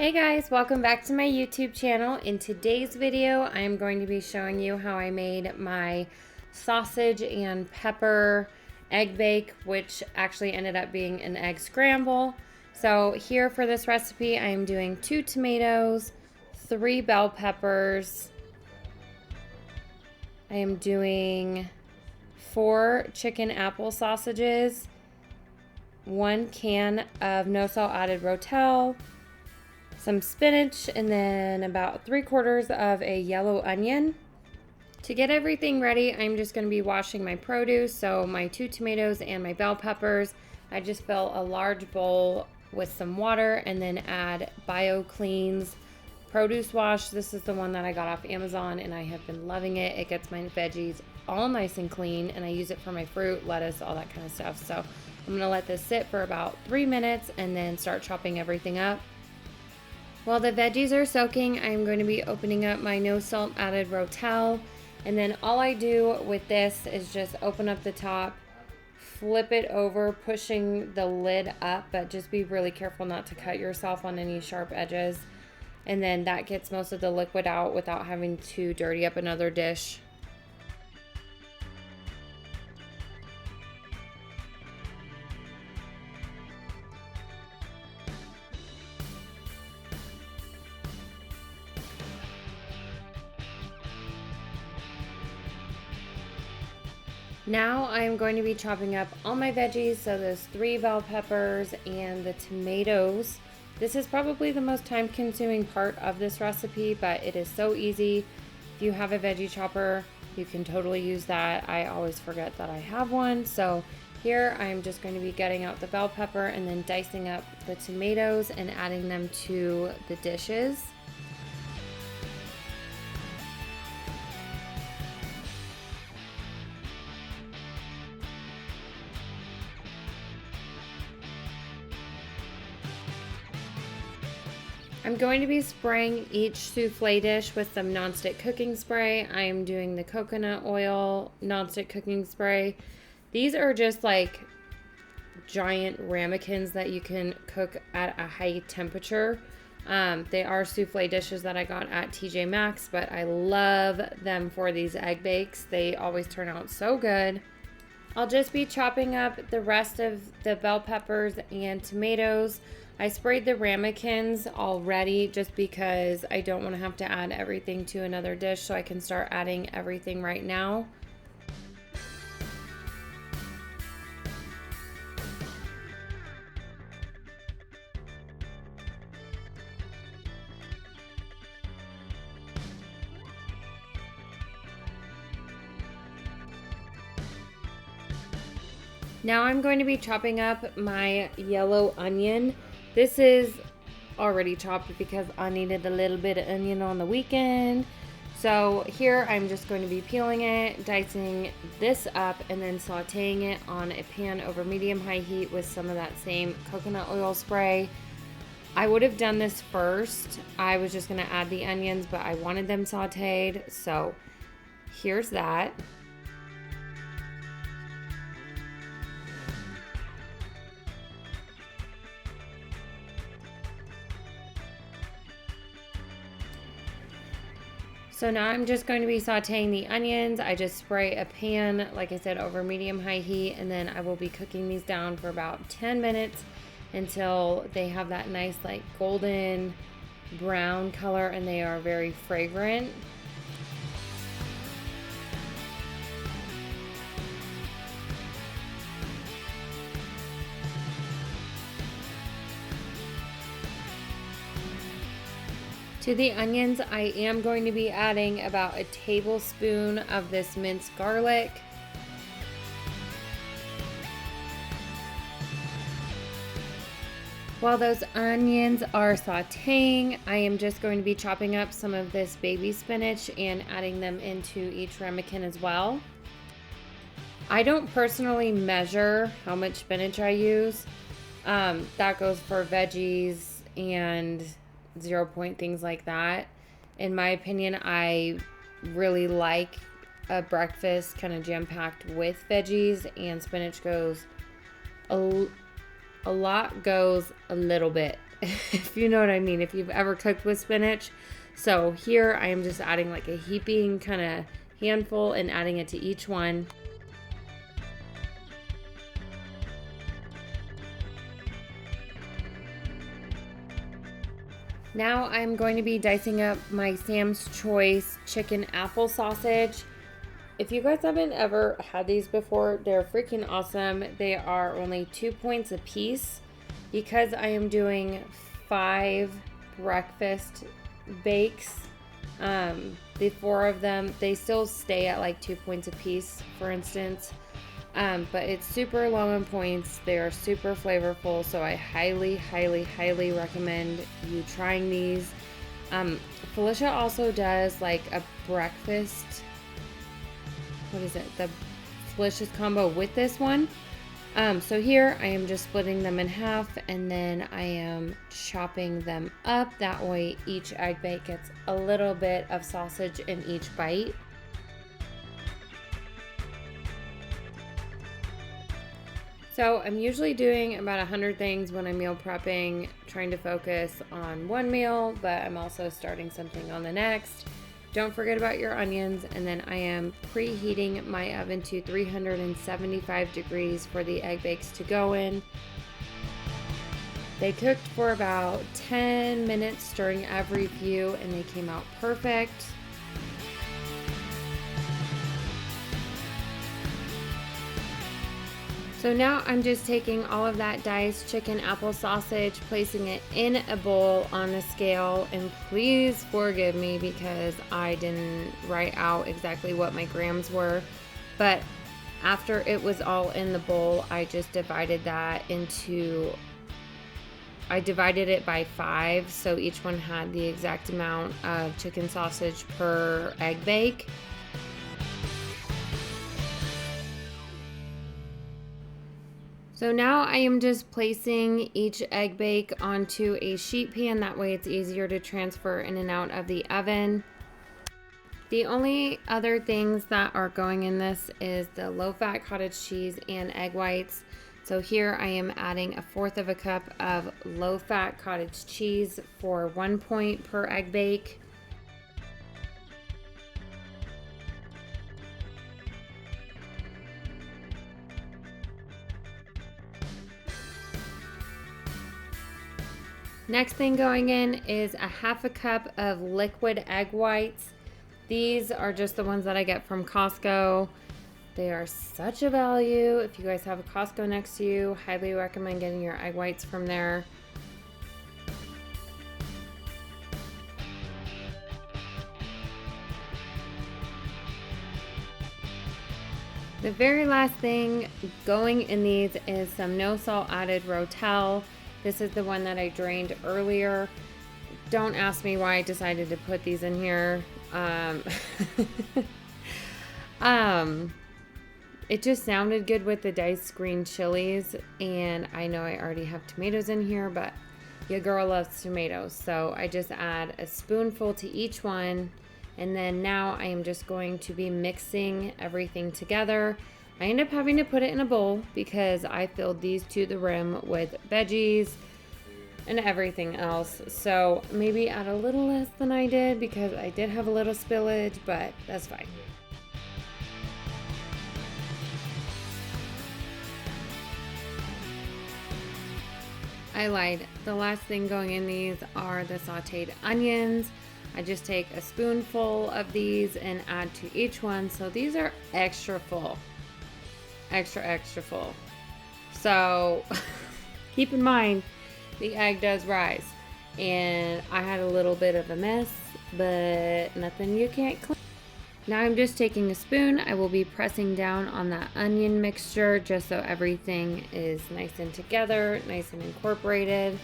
Hey guys, welcome back to my YouTube channel. In today's video, I am going to be showing you how I made my sausage and pepper egg bake, which actually ended up being an egg scramble. So here for this recipe, I am doing 2 tomatoes, 3 bell peppers. I am doing 4 chicken apple sausages, 1 can of no salt added Rotel, some spinach, and then about 3/4 of a yellow onion. To get everything ready, I'm just going to be washing my produce. So my 2 tomatoes and my bell peppers, I just fill a large bowl with some water and then add BioClean's produce wash. This is the one that I got off Amazon and I have been loving it. It gets my veggies all nice and clean, and I use it for my fruit, lettuce, all that kind of stuff. So I'm going to let this sit for about 3 minutes and then start chopping everything up. While the veggies are soaking, I'm going to be opening up my no salt added Rotel, and then all I do with this is just open up the top, flip it over, pushing the lid up, but just be really careful not to cut yourself on any sharp edges, and then that gets most of the liquid out without having to dirty up another dish. Now I'm going to be chopping up all my veggies, so those 3 bell peppers and the tomatoes. This is probably the most time consuming part of this recipe, but it is so easy. If you have a veggie chopper, you can totally use that. I always forget that I have one. So here I'm just going to be getting out the bell pepper and then dicing up the tomatoes and adding them to the dishes. I'm going to be spraying each souffle dish with some nonstick cooking spray. I am doing the coconut oil nonstick cooking spray. These are just like giant ramekins that you can cook at a high temperature. They are souffle dishes that I got at TJ Maxx, but I love them for these egg bakes. They always turn out so good. I'll just be chopping up the rest of the bell peppers and tomatoes. I sprayed the ramekins already just because I don't want to have to add everything to another dish, so I can start adding everything right now. Now I'm going to be chopping up my yellow onion. This is already chopped because I needed a little bit of onion on the weekend. So here I'm just going to be peeling it, dicing this up, and then sauteing it on a pan over medium-high heat with some of that same coconut oil spray. I would have done this first. I was just going to add the onions, but I wanted them sauteed. So here's that. So now I'm just going to be sauteing the onions. I just spray a pan, like I said, over medium-high heat, and then I will be cooking these down for about 10 minutes until they have that nice like golden brown color and they are very fragrant. To the onions, I am going to be adding about a tablespoon of this minced garlic. While those onions are sauteing, I am just going to be chopping up some of this baby spinach and adding them into each ramekin as well. I don't personally measure how much spinach I use. That goes for veggies and 0 point things like that. In my opinion, I really like a breakfast kind of jam-packed with veggies, and spinach goes a lot goes a little bit. if you know what I mean, if you've ever cooked with spinach. So here I am just adding like a heaping kind of handful and adding it to each one. Now I'm going to be dicing up my Sam's Choice chicken apple sausage. If you guys haven't ever had these before, they're freaking awesome. They are only 2 points a piece. Because I am doing 5 breakfast bakes, the 4 of them, they still stay at like 2 points a piece, for instance. But it's super low in points. They are super flavorful, so I highly, highly, highly recommend you trying these. Felicia also does like a breakfast, what is it? The Felicia's combo with this one. So here I am just splitting them in half, and then I am chopping them up. That way each egg bake gets a little bit of sausage in each bite. So I'm usually doing about 100 things when I'm meal prepping, trying to focus on one meal, but I'm also starting something on the next. Don't forget about your onions, and then I am preheating my oven to 375 degrees for the egg bakes to go in. They cooked for about 10 minutes, stirring every few, and they came out perfect. So now I'm just taking all of that diced chicken apple sausage, placing it in a bowl on a scale, and please forgive me because I didn't write out exactly what my grams were, but after it was all in the bowl, I just divided it by 5, so each one had the exact amount of chicken sausage per egg bake. So now I am just placing each egg bake onto a sheet pan. That way it's easier to transfer in and out of the oven. The only other things that are going in this is the low-fat cottage cheese and egg whites. So here I am adding 1/4 cup of low-fat cottage cheese for 1 point per egg bake. Next thing going in is 1/2 cup of liquid egg whites. These are just the ones that I get from Costco. They are such a value. If you guys have a Costco next to you, highly recommend getting your egg whites from there. The very last thing going in these is some no salt added Rotel. This is the one that I drained earlier. Don't ask me why I decided to put these in here. It just sounded good with the diced green chilies, and I know I already have tomatoes in here, but your girl loves tomatoes, so I just add a spoonful to each one, and then now I am just going to be mixing everything together. I end up having to put it in a bowl because I filled these to the rim with veggies and everything else. So maybe add a little less than I did because I did have a little spillage, but that's fine. I lied. The last thing going in these are the sauteed onions. I just take a spoonful of these and add to each one. So these are extra full. Extra full. So keep in mind the egg does rise, and I had a little bit of a mess, but nothing you can't clean. Now I'm just taking a spoon. I will be pressing down on that onion mixture just so everything is nice and together, nice and incorporated.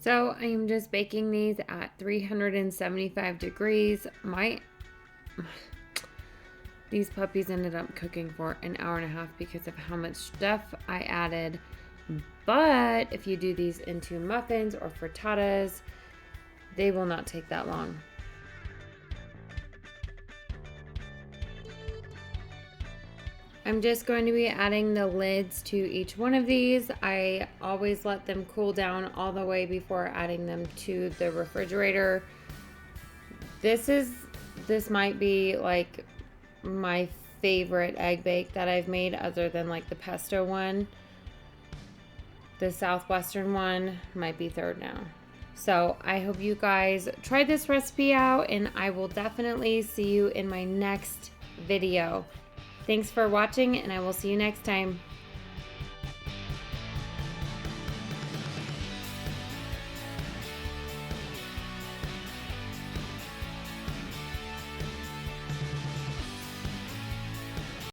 So I am just baking these at 375 degrees. These puppies ended up cooking for an hour and a half because of how much stuff I added. But if you do these into muffins or frittatas, they will not take that long. I'm just going to be adding the lids to each one of these. I always let them cool down all the way before adding them to the refrigerator. This might be like my favorite egg bake that I've made, other than like the pesto one. The Southwestern one might be third now. So I hope you guys try this recipe out, and I will definitely see you in my next video. Thanks for watching, and I will see you next time.